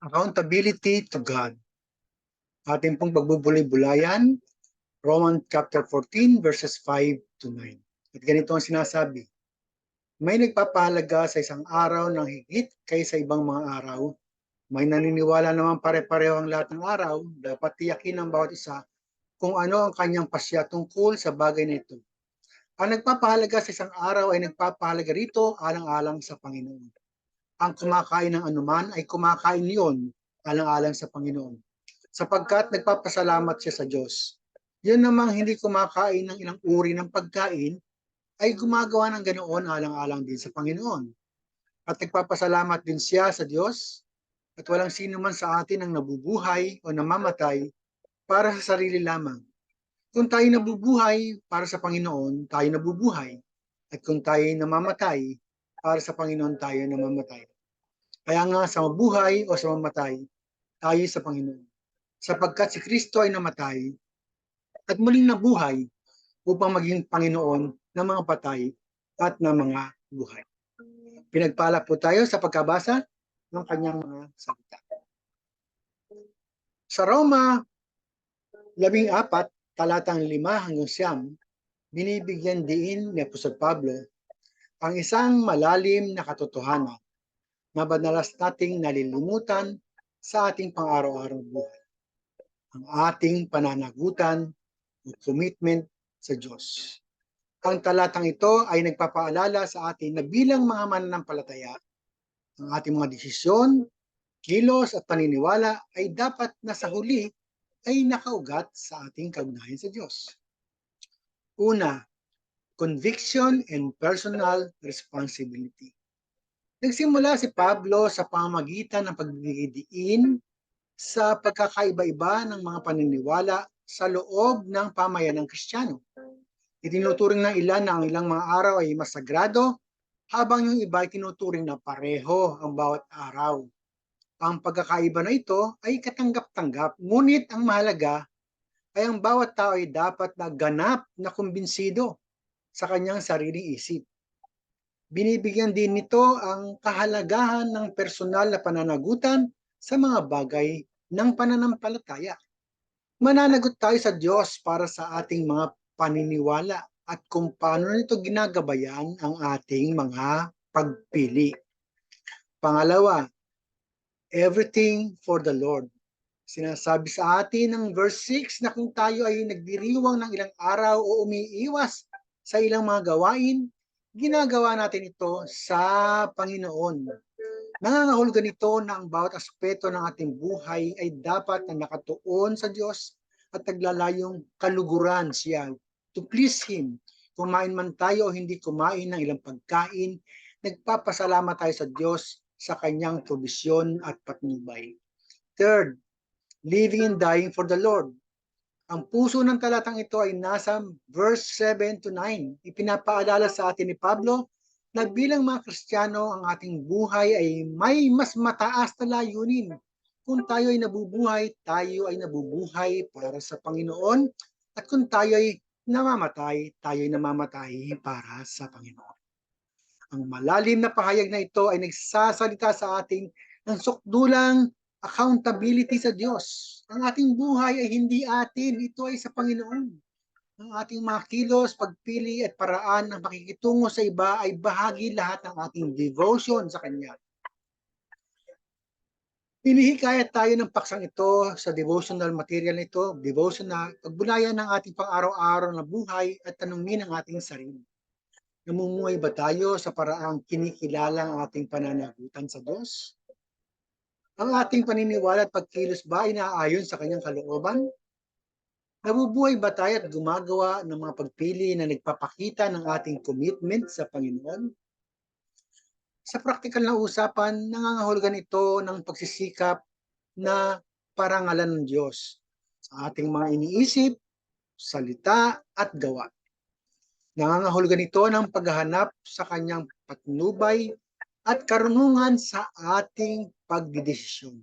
Accountability to God. Ating pong pagbubulay-bulayan, Romans chapter 14 verses 5 to 9. At ganito ang sinasabi, may nagpapahalaga sa isang araw ng higit kaysa ibang mga araw. May naniniwala naman pare-pareho ang lahat ng araw, dapat tiyakin ng bawat isa kung ano ang kanyang pasya tungkol sa bagay na ito. Ang nagpapahalaga sa isang araw ay nagpapahalaga rito alang-alang sa Panginoon. Ang kumakain ng anuman ay kumakain niyon alang-alang sa Panginoon, sapagkat nagpapasalamat siya sa Diyos. Yun namang hindi kumakain ng ilang uri ng pagkain ay gumagawa ng ganoon alang-alang din sa Panginoon. At nagpapasalamat din siya sa Diyos at walang sino man sa atin ang nabubuhay o namamatay para sa sarili lamang. Kung tayo nabubuhay para sa Panginoon, tayo nabubuhay. At kung tayo namamatay, para sa Panginoon tayo namamatay. Kaya nga sa mabuhay o sa mamatay, tayo sa Panginoon. Sapagkat si Kristo ay namatay at muling nabuhay upang maging Panginoon ng mga patay at ng mga buhay. Pinagpala po tayo sa pagkabasa ng kanyang mga salita. Sa Roma 14, talatang 5 hanggang 9, binibigyan diin ni Apostol Pablo ang isang malalim na katotohanan na madalas nating nalilimutan sa ating pang-araw-araw buhay. Ang ating pananagutan o commitment sa Diyos. Ang talatang ito ay nagpapaalala sa atin na bilang mga mananampalataya, ang ating mga desisyon, kilos at paniniwala ay dapat na sa huli ay nakaugat sa ating kaugnayan sa Diyos. Una, conviction and personal responsibility. Nagsimula si Pablo sa pamamagitan ng pagbibigay-diin sa pagkakaiba-iba ng mga paniniwala sa loob ng pamayanang Kristiyano. Itinuturing ng ilan na ang ilang mga araw ay mas sagrado, habang yung iba ay tinuturing na pareho ang bawat araw. Ang pagkakaiba na ito ay katanggap-tanggap, ngunit ang mahalaga ay ang bawat tao ay dapat na ganap na kumbinsido sa kanyang sariling isip. Binibigyan din nito ang kahalagahan ng personal na pananagutan sa mga bagay ng pananampalataya. Mananagot tayo sa Diyos para sa ating mga paniniwala at kung paano nito ginagabayan ang ating mga pagpili. Pangalawa, everything for the Lord. Sinasabi sa atin ng verse 6 na kung tayo ay nagdiriwang ng ilang araw o umiiwas sa ilang mga gawain, ginagawa natin ito sa Panginoon. Nangangahulugan ito na ang bawat aspeto ng ating buhay ay dapat na nakatuon sa Diyos at naglalayong kaluguran siya to please Him. Kumain man tayo o hindi kumain ng ilang pagkain, nagpapasalamat tayo sa Diyos sa kanyang provisyon at patnubay. Third, living and dying for the Lord. Ang puso ng talatang ito ay nasa verse 7 to 9. Ipinapaalala sa atin ni Pablo na bilang mga Kristiyano, ang ating buhay ay may mas mataas na layunin. Kung tayo ay nabubuhay para sa Panginoon. At kung tayo ay namamatay para sa Panginoon. Ang malalim na pahayag na ito ay nagsasalita sa ating ng sukdulang accountability sa Diyos. Ang ating buhay ay hindi atin, ito ay sa Panginoon. Ang ating mga kilos, pagpili at paraan ng pakikitungo sa iba ay bahagi lahat ng ating devotion sa Kanya. Pinihikayat tayo ng paksang ito sa devotional material nito, devotion na pagbunayan ng ating pang-araw-araw na buhay at tanungin ang ating sarili. Namumuhay ba tayo sa paraang kinikilala ang ating pananagutan sa Diyos? Ang ating paniniwala at pagkilos ba ay naaayon sa kanyang kalooban? Nabubuhay ba tayo at gumagawa ng mga pagpili na nagpapakita ng ating commitment sa Panginoon? Sa praktikal na usapan, nangangahulugan ito ng pagsisikap na parangalan ng Diyos sa ating mga iniisip, salita at gawa. Nangangahulugan ito ng paghahanap sa kanyang patnubay at karunungan sa ating pagdidesisyon.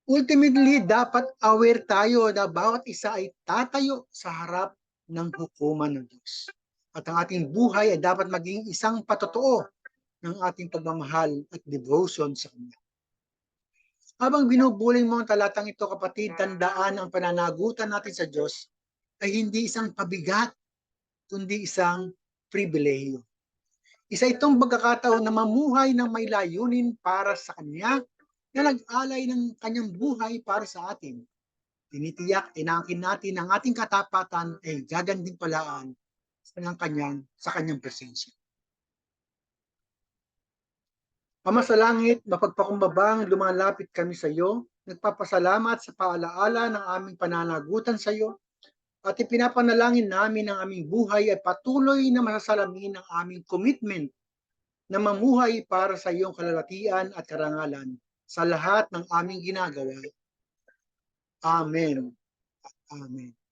Ultimately, dapat aware tayo na bawat isa ay tatayo sa harap ng hukuman ng Diyos. At ang ating buhay ay dapat maging isang patotoo ng ating pagmamahal at devotion sa Kanya. Habang binubuling mo ang talatang ito, kapatid, tandaan ang pananagutan natin sa Diyos ay hindi isang pabigat, kundi isang pribilehiyo. Isa itong pagkakataon na mamuhay ng may layunin para sa Kanya na nag-alay ng Kanyang buhay para sa atin. Tinitiyak, tinangkin natin ang ating katapatan ay gaganding palaan sa Kanyang presensya. Ama sa langit, mapagpakumbabang lumalapit kami sa iyo, nagpapasalamat sa paalaala ng aming pananagutan sa iyo, at ipinapanalangin namin ang aming buhay ay patuloy na masasalamin ang aming commitment na mamuhay para sa iyong kalalatian at karangalan sa lahat ng aming ginagawa. Amen. Amen.